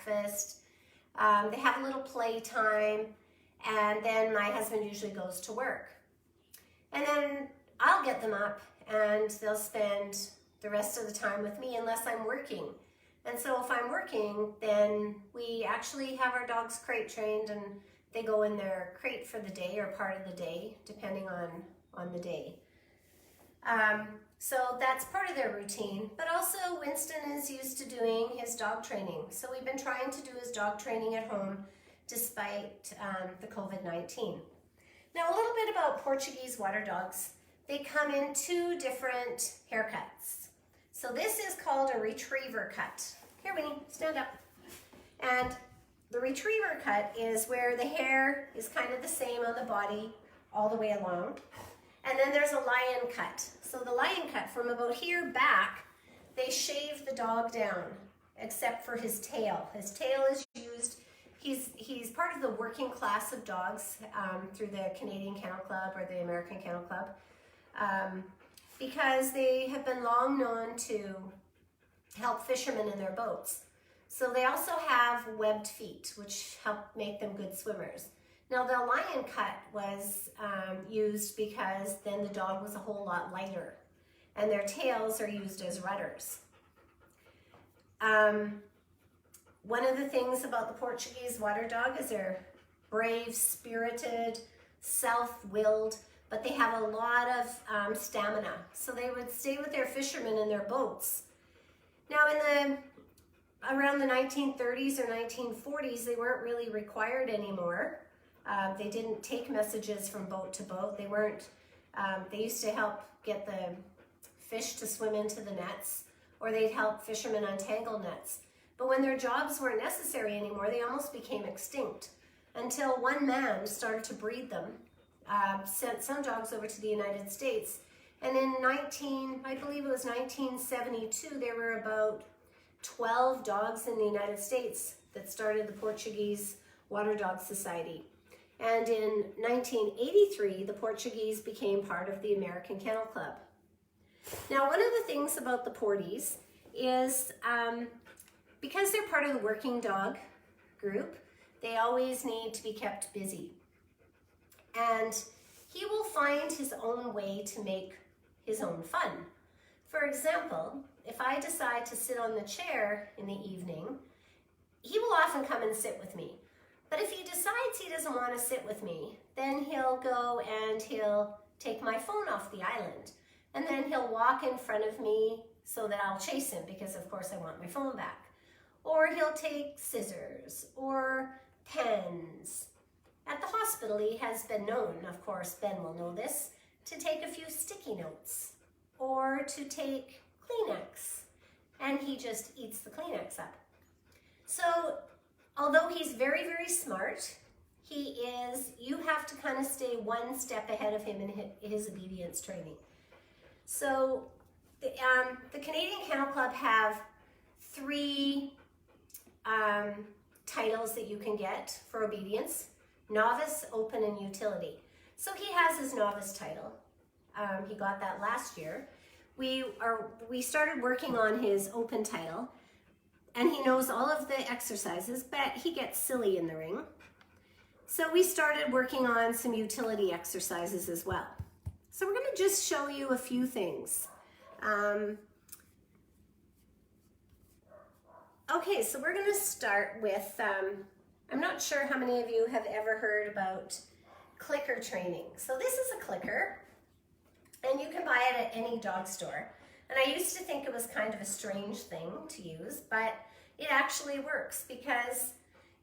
breakfast. They have a little play time, and then my husband usually goes to work. And then I'll get them up and they'll spend the rest of the time with me unless I'm working. And so if I'm working, then we actually have our dogs crate trained, and they go in their crate for the day or part of the day, depending on the day. So that's part of their routine, but also Winston is used to doing his dog training. So we've been trying to do his dog training at home despite the COVID-19. Now, a little bit about Portuguese water dogs. They come in two different haircuts. So this is called a retriever cut. Here, Winnie, stand up. And the retriever cut is where the hair is kind of the same on the body all the way along. And then there's a lion cut. So the lion cut, from about here back, they shave the dog down, except for his tail. His tail is used, he's part of the working class of dogs through the Canadian Kennel Club or the American Kennel Club, because they have been long known to help fishermen in their boats. So they also have webbed feet, which help make them good swimmers. Now, the lion cut was used because then the dog was a whole lot lighter, and their tails are used as rudders. One of the things about the Portuguese water dog is they're brave, spirited, self-willed, but they have a lot of stamina. So they would stay with their fishermen in their boats. Now, around the 1930s or 1940s, they weren't really required anymore. They didn't take messages from boat to boat. They weren't, they used to help get the fish to swim into the nets, or they'd help fishermen untangle nets. But when their jobs weren't necessary anymore, they almost became extinct until one man started to breed them, sent some dogs over to the United States. And in I believe it was 1972, there were about 12 dogs in the United States that started the Portuguese Water Dog Society. And in 1983, the Portuguese became part of the American Kennel Club. Now, one of the things about the Porties is because they're part of the working dog group, they always need to be kept busy. And he will find his own way to make his own fun. For example, if I decide to sit on the chair in the evening, he will often come and sit with me. But if he decides he doesn't want to sit with me, then he'll go and he'll take my phone off the island. And then he'll walk in front of me so that I'll chase him, because of course I want my phone back. Or he'll take scissors or pens. At the hospital, he has been known, of course, Ben will know this, to take a few sticky notes or to take Kleenex, and he just eats the Kleenex up. So although he's very, very smart, you have to kind of stay one step ahead of him in his obedience training. So the Canadian Kennel Club have 3 titles that you can get for obedience: novice, open, and utility. So he has his novice title. He got that last year. We started working on his open title, and he knows all of the exercises, but he gets silly in the ring. So we started working on some utility exercises as well. So we're going to just show you a few things. Okay, so we're going to start with, I'm not sure how many of you have ever heard about clicker training. So this is a clicker, and you can buy it at any dog store. And I used to think it was kind of a strange thing to use, but it actually works, because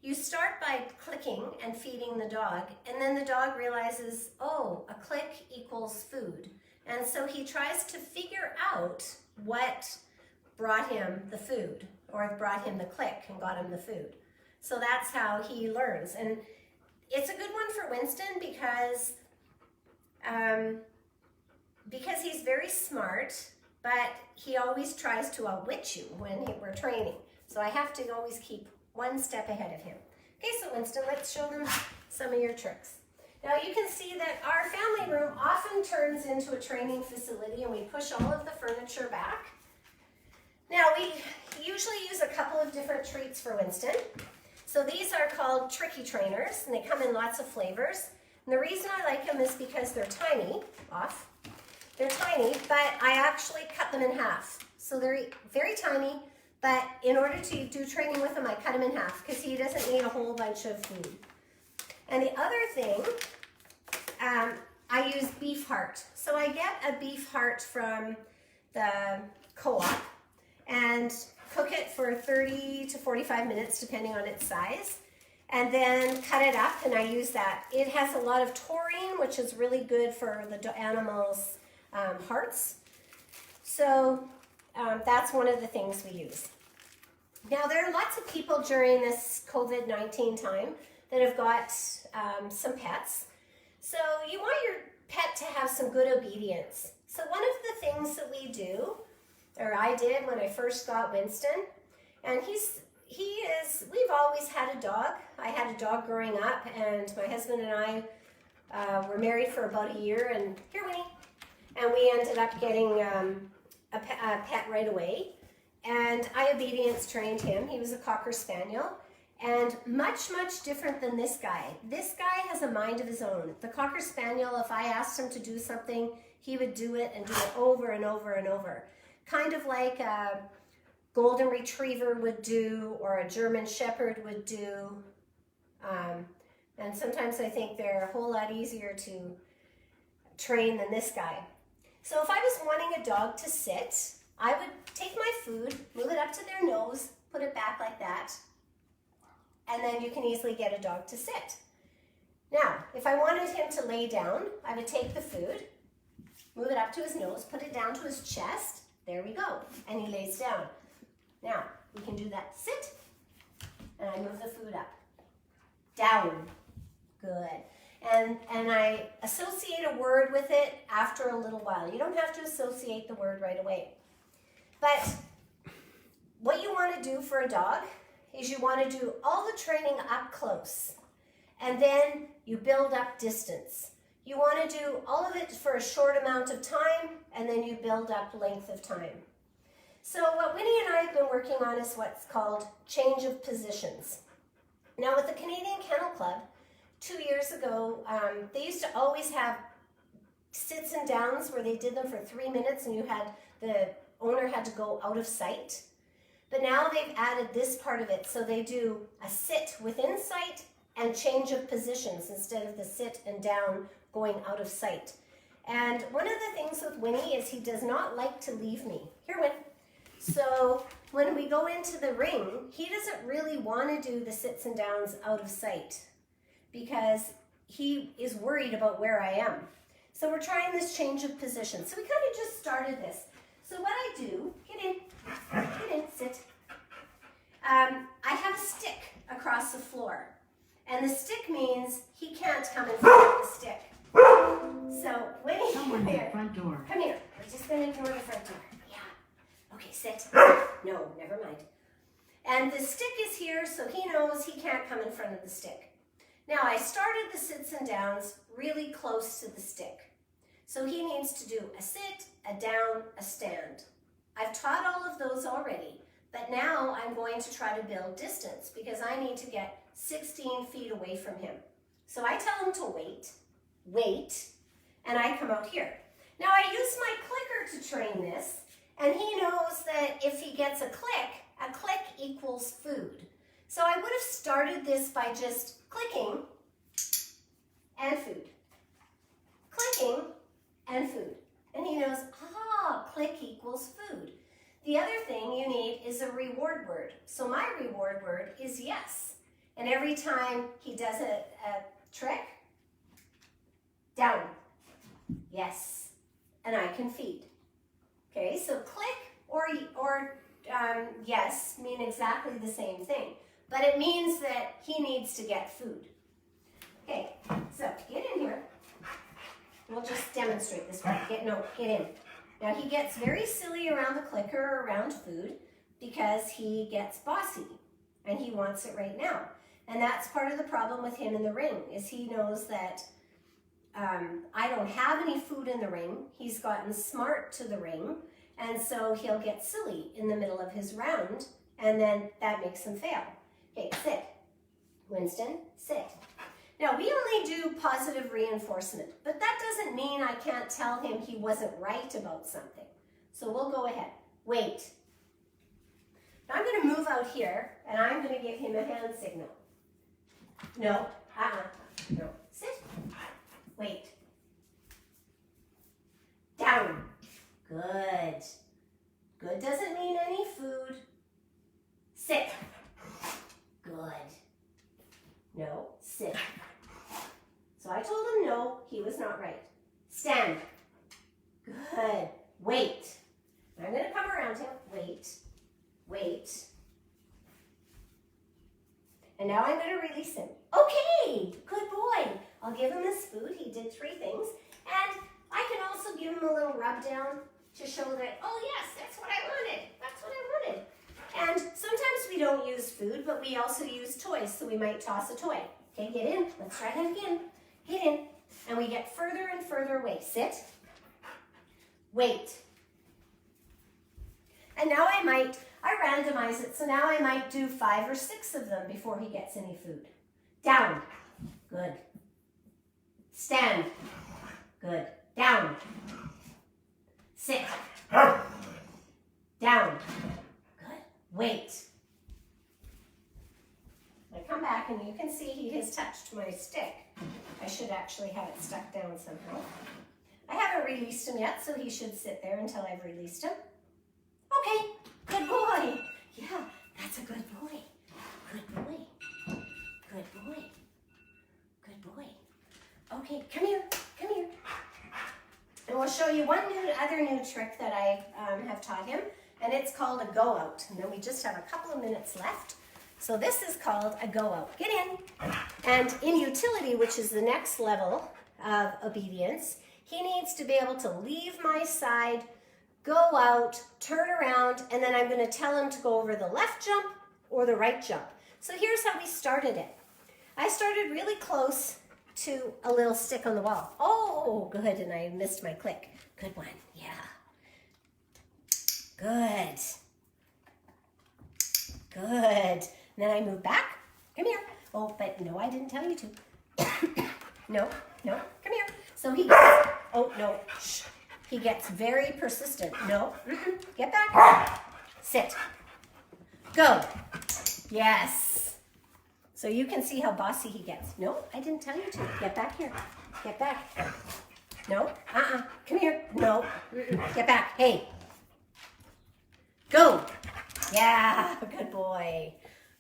you start by clicking and feeding the dog, and then the dog realizes, oh, a click equals food. And so he tries to figure out what brought him the food, or brought him the click and got him the food. So that's how he learns. And it's a good one for Winston because he's very smart, but he always tries to outwit you when we're training. So I have to always keep one step ahead of him. Okay, so Winston, let's show them some of your tricks. Now you can see that our family room often turns into a training facility, and we push all of the furniture back. Now we usually use a couple of different treats for Winston. So these are called Tricky Trainers, and they come in lots of flavors. And the reason I like them is because they're tiny, they're tiny, but I actually cut them in half. So they're very tiny, but in order to do training with him, I cut him in half because he doesn't need a whole bunch of food. And the other thing, I use beef heart. So I get a beef heart from the co-op and cook it for 30 to 45 minutes, depending on its size, and then cut it up, and I use that. It has a lot of taurine, which is really good for the animals' hearts. So that's one of the things we use. Now, there are lots of people during this COVID-19 time that have got some pets. So you want your pet to have some good obedience. So one of the things that we do, or I did when I first got Winston, and we've always had a dog. I had a dog growing up, and my husband and I were married for about a year, and here, Winnie. And we ended up getting a pet right away. And I obedience trained him. He was a Cocker Spaniel, and much, much different than this guy. This guy has a mind of his own. The Cocker Spaniel, if I asked him to do something, he would do it and do it over and over and over. Kind of like a Golden Retriever would do, or a German Shepherd would do. And sometimes I think they're a whole lot easier to train than this guy. So if I was wanting a dog to sit, I would take my food, move it up to their nose, put it back like that, and then you can easily get a dog to sit. Now, if I wanted him to lay down, I would take the food, move it up to his nose, put it down to his chest. There we go. And he lays down. Now, we can do that. Sit. And I move the food up. Down. Good. And I associate a word with it after a little while. You don't have to associate the word right away. But what you want to do for a dog is you want to do all the training up close. And then you build up distance. You want to do all of it for a short amount of time, and then you build up length of time. So what Winnie and I have been working on is what's called change of positions. Now with the Canadian Kennel Club, 2 years ago, they used to always have sits and downs where they did them for 3 minutes, and the owner had to go out of sight. But now they've added this part of it, so they do a sit within sight and change of positions instead of the sit and down going out of sight. And one of the things with Winnie is he does not like to leave me. Here, Win. So when we go into the ring, he doesn't really want to do the sits and downs out of sight because he is worried about where I am. So we're trying this change of position. So we kind of just started this. So what I do, get in, sit. I have a stick across the floor. And the stick means he can't come in front of the stick. So Winnie, come here. Front door. Come here. We're just going to ignore the front door. Yeah. Okay, sit. No, never mind. And the stick is here, so he knows he can't come in front of the stick. Now, I started the sits and downs really close to the stick. So he needs to do a sit, a down, a stand. I've taught all of those already, but now I'm going to try to build distance because I need to get 16 feet away from him. So I tell him to wait, and I come out here. Now I use my clicker to train this, and he knows that if he gets a click equals food. So I would have started this by just clicking and food. Clicking and food. And he knows, click equals food. The other thing you need is a reward word. So my reward word is yes. And every time he does a trick, down, yes, and I can feed. Okay, so click or yes mean exactly the same thing, but it means that he needs to get food. Okay, so get in here. We'll just demonstrate this one. Get in. Now he gets very silly around the clicker or around food because he gets bossy and he wants it right now. And that's part of the problem with him in the ring is he knows that I don't have any food in the ring. He's gotten smart to the ring And so he'll get silly in the middle of his round, and then that makes him fail. Okay, sit. Winston, sit. Now, we only do positive reinforcement, but that doesn't mean I can't tell him he wasn't right about something. So we'll go ahead. Wait. Now I'm going to move out here, and I'm going to give him a hand signal. No. No. Sit. Wait. Down. Good. Good doesn't mean any food. Sit. Good. No. Sit. So I told him no, he was not right. Stand. Good. Wait. I'm going to come around him. Wait. Wait. And now I'm going to release him. Okay, good boy. I'll give him his food. He did 3 things. And I can also give him a little rub down to show that, oh yes, that's what I wanted. That's what I wanted. And sometimes we don't use food, but we also use toys. So we might toss a toy. Okay, get in. Let's try that again. Get in. And we get further and further away. Sit. Wait. And now I randomize it, so now I might do 5 or 6 of them before he gets any food. Down. Good. Stand. Good. Down. Sit. Down. Good. Wait. I come back and you can see he has touched my stick. I should actually have it stuck down somehow. I haven't released him yet, so he should sit there until I've released him. Okay, good boy. Yeah, that's a good boy. Good boy. Good boy. Good boy. Okay, come here. Come here. And we'll show you one other new trick that I have taught him, and it's called a go out. And then we just have a couple of minutes left. So this is called a go out. Get in. And in utility, which is the next level of obedience, he needs to be able to leave my side, go out, turn around, and then I'm going to tell him to go over the left jump or the right jump. So here's how we started it. I started really close to a little stick on the wall. Oh, good, and I missed my click. Good one, yeah. Good. Good. And then I move back. Come here. Oh, but no, I didn't tell you to. No, come here. So he gets, oh, no, shh. He gets very persistent. No, get back. Sit. Go. Yes. So you can see how bossy he gets. No, I didn't tell you to. Get back here. Get back. No, come here. No, get back. Hey. Go. Yeah, good boy.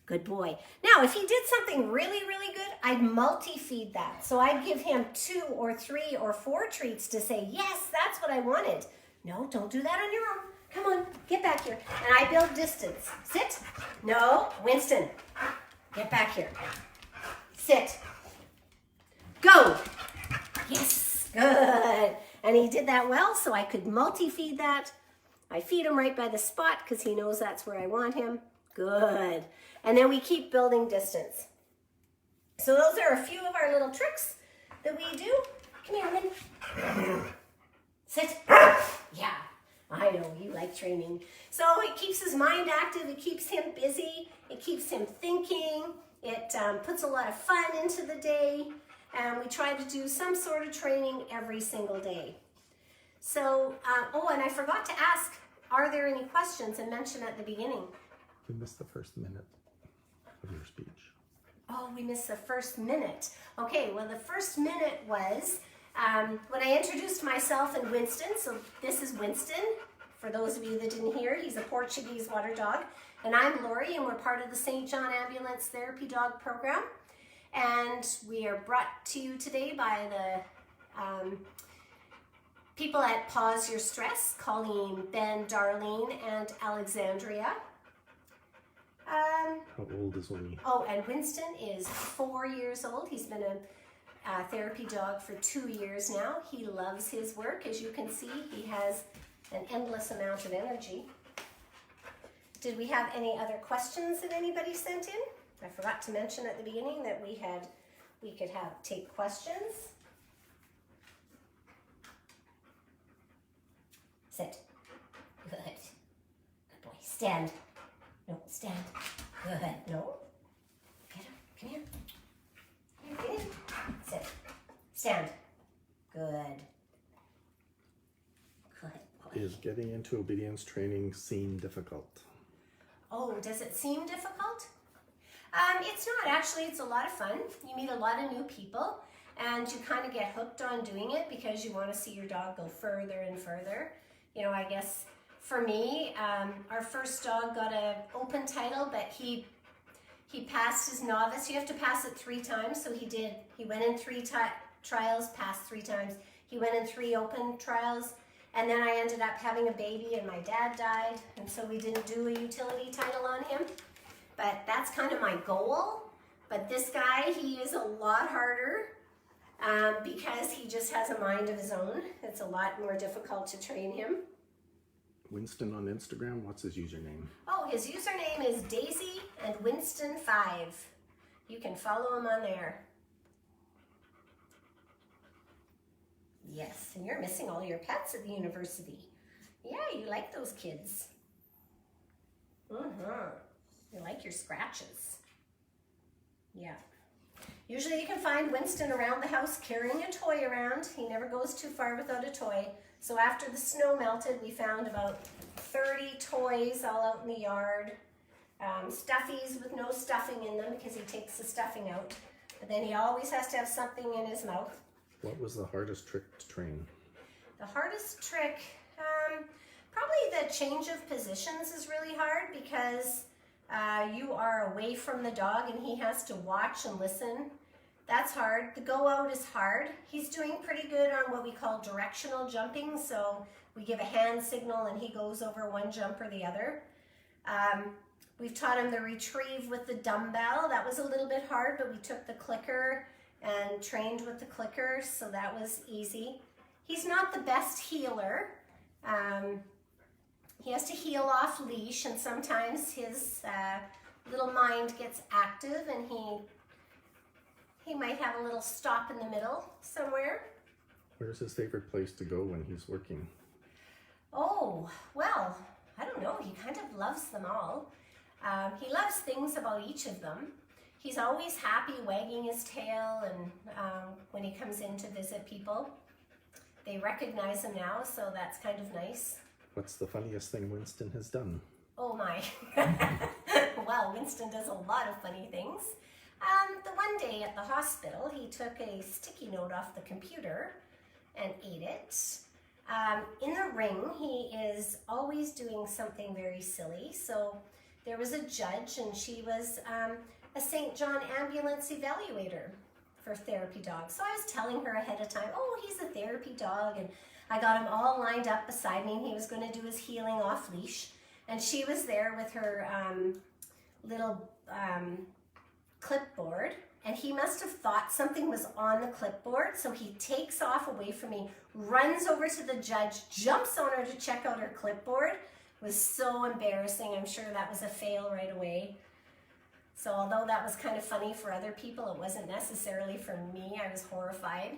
Good boy. Now, if he did something really, really good, I'd multi-feed that. So I'd give him 2 or 3 or 4 treats to say, yes, that's what I wanted. No, don't do that on your own. Come on, get back here. And I build distance. Sit. No, Winston, get back here. Sit. Go. Yes, good. And he did that well, so I could multi-feed that. I feed him right by the spot because he knows that's where I want him. Good. And then we keep building distance. So those are a few of our little tricks that we do. Come here, Min. Sit. Yeah, I know you like training. So it keeps his mind active. It keeps him busy. It keeps him thinking. It puts a lot of fun into the day. And we try to do some sort of training every single day. So, oh, and I forgot to ask, are there any questions? And mention at the beginning. We missed the first minute of your speech. Oh, we missed the first minute. Okay, well, the first minute was when I introduced myself and Winston. So this is Winston. For those of you that didn't hear, he's a Portuguese water dog. And I'm Lori, and we're part of the St. John Ambulance Therapy Dog Program. And we are brought to you today by the people at Pause Your Stress, Colleen, Ben, Darlene, and Alexandria. How old is Winnie? Oh, and Winston is 4 years old. He's been a therapy dog for 2 years now. He loves his work. As you can see, he has an endless amount of energy. Did we have any other questions that anybody sent in? I forgot to mention at the beginning that we could take questions. Sit. Good. Stand. No, stand. Good. No. Get up. Come here. Here, get in. Sit. Stand. Good. Good boy. Is getting into obedience training seem difficult? Oh, does it seem difficult? It's not actually. It's a lot of fun. You meet a lot of new people and you kind of get hooked on doing it because you want to see your dog go further and further. You know, I guess for me, our first dog got an open title, but he passed his novice. You have to pass it 3 times, so he did. He went in 3 trials, passed 3 times. He went in 3 open trials, and then I ended up having a baby and my dad died, and so we didn't do a utility title on him. But that's kind of my goal. But this guy, he is a lot harder because he just has a mind of his own. It's a lot more difficult to train him. Winston on Instagram, what's his username? Oh, his username is Daisy and Winston 5. You can follow him on there. Yes, and you're missing all your pets at the university. Yeah, you like those kids. You like your scratches. Yeah. Usually you can find Winston around the house carrying a toy around. He never goes too far without a toy. So after the snow melted, we found about 30 toys all out in the yard. Stuffies with no stuffing in them because he takes the stuffing out. But then he always has to have something in his mouth. What was the hardest trick to train? The hardest trick, probably the change of positions is really hard because you are away from the dog and he has to watch and listen. That's hard. The go out is hard. He's doing pretty good on what we call directional jumping. So we give a hand signal and he goes over one jump or the other. We've taught him the retrieve with the dumbbell. That was a little bit hard, but we took the clicker and trained with the clicker, so that was easy. He's not the best heeler. He has to heel off leash, and sometimes his little mind gets active and he might have a little stop in the middle somewhere. Where's his favorite place to go when he's working? Oh, well, I don't know. He kind of loves them all. He loves things about each of them. He's always happy wagging his tail and when he comes in to visit people. They recognize him now, so that's kind of nice. What's the funniest thing Winston has done? Oh my. Well, Winston does a lot of funny things. The one day at the hospital, he took a sticky note off the computer and ate it. In the ring, he is always doing something very silly. So there was a judge and she was a St. John ambulance evaluator for therapy dogs. So I was telling her ahead of time, oh, he's a therapy dog. And I got him all lined up beside me and he was going to do his heeling off leash. And she was there with her little clipboard. And he must have thought something was on the clipboard. So he takes off away from me, runs over to the judge, jumps on her to check out her clipboard. It was so embarrassing. I'm sure that was a fail right away. So although that was kind of funny for other people, it wasn't necessarily for me. I was horrified.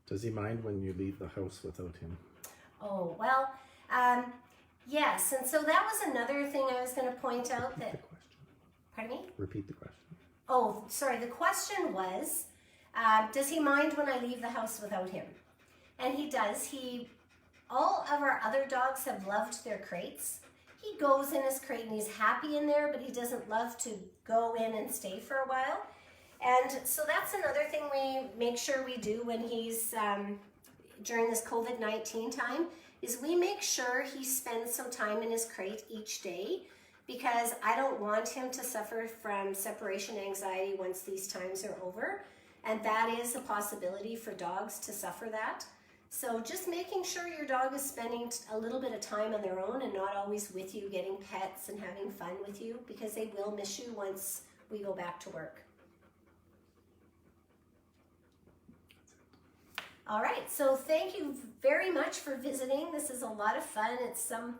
Does he mind when you leave the house without him? Oh, well, yes. And so that was another thing I was going to point out. Repeat the question. Pardon me? Repeat the question. Oh, sorry. The question was, does he mind when I leave the house without him? And he does. All of our other dogs have loved their crates. He goes in his crate and he's happy in there, but he doesn't love to go in and stay for a while. And so that's another thing we make sure we do when he's, during this COVID-19 time, is we make sure he spends some time in his crate each day, because I don't want him to suffer from separation anxiety once these times are over. And that is a possibility for dogs to suffer that. So just making sure your dog is spending a little bit of time on their own and not always with you, getting pets and having fun with you, because they will miss you once we go back to work. All right, so thank you very much for visiting. This is a lot of fun. It's some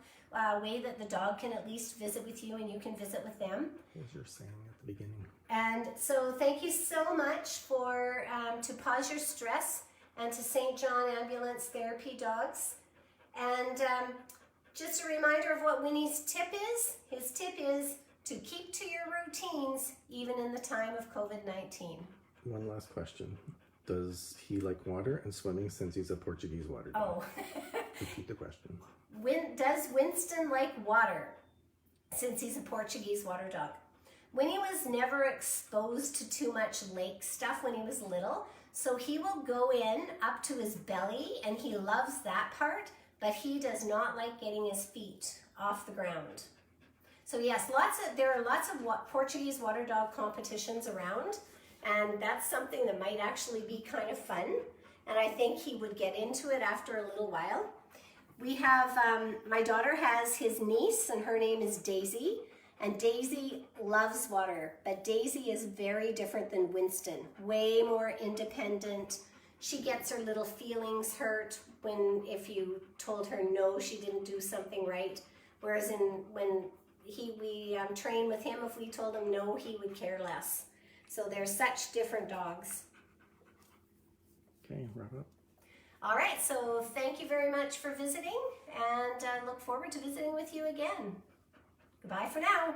way that the dog can at least visit with you and you can visit with them. What was your saying at the beginning? And so thank you so much for to Pause Your Stress and to St. John Ambulance Therapy Dogs. And just a reminder of what Winnie's tip is. His tip is to keep to your routines, even in the time of COVID-19. One last question. Does he like water and swimming since he's a Portuguese water dog? Oh. Repeat the question. Does Winston like water since he's a Portuguese water dog? Winnie was never exposed to too much lake stuff when he was little, so he will go in up to his belly and he loves that part, but he does not like getting his feet off the ground. So yes, there are lots of Portuguese water dog competitions around, and that's something that might actually be kind of fun, and I think he would get into it after a little while. We have, my daughter has his niece, and her name is Daisy, and Daisy loves water, but Daisy is very different than Winston, way more independent. She gets her little feelings hurt if you told her no, she didn't do something right, whereas when we train with him, if we told him no, he would care less. So they're such different dogs. Okay, wrap up. All right, so thank you very much for visiting, and look forward to visiting with you again. Goodbye for now.